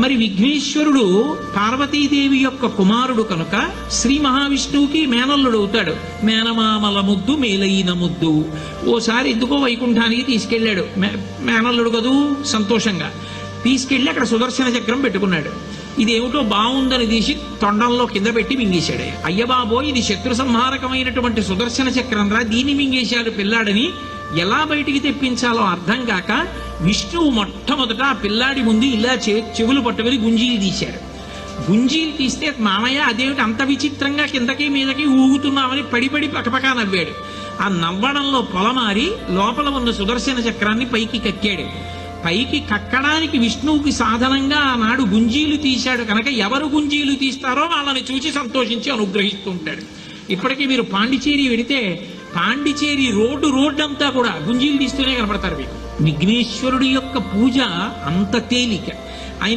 మరి విఘ్నేశ్వరుడు పార్వతీదేవి యొక్క కుమారుడు కనుక శ్రీ మహావిష్ణువుకి మేనల్లుడు అవుతాడు. మేనమామల ముద్దు మేలైన ముద్దు. ఓసారి ఎందుకో వైకుంఠానికి తీసుకెళ్లాడు, మేనల్లుడు కదూ సంతోషంగా తీసుకెళ్లి అక్కడ సుదర్శన చక్రం పెట్టుకున్నాడు. ఇదేమిటో బాగుందని తీసి తొండంలో కింద పెట్టి మింగేశాడు. అయ్యబాబో ఇది శత్రు సంహారకమైనటువంటి సుదర్శన చక్రం రా, దీన్ని మింగేశాడు పిల్లాడని ఎలా బయటికి తెప్పించాలో అర్థం కాక విష్ణువు మొట్టమొదట ఆ పిల్లాడి ముందు ఇలా చెవులు పట్టుకుని గుంజీలు తీశాడు. గుంజీలు తీస్తే మామయ్య అదేమిటి అంత విచిత్రంగా కిందకి మీదకి ఊగుతున్నామని పడి పకపకా నవ్వాడు. ఆ నవ్వడంలో పొలమారి లోపల ఉన్న సుదర్శన చక్రాన్ని పైకి కక్కాడు. పైకి కక్కడానికి విష్ణువుకి సాధనంగా ఆనాడు గుంజీలు తీశాడు కనుక ఎవరు గుంజీలు తీస్తారో వాళ్ళని చూసి సంతోషించి అనుగ్రహిస్తూ ఉంటాడు. ఇప్పటికీ మీరు పాండిచేరి వెడితే పాండిచేరి రోడ్డు అంతా కూడా గుంజీలు తీస్తూనే కనపడతారు మీకు. విఘ్నేశ్వరుడి యొక్క పూజ అంత తేలిక.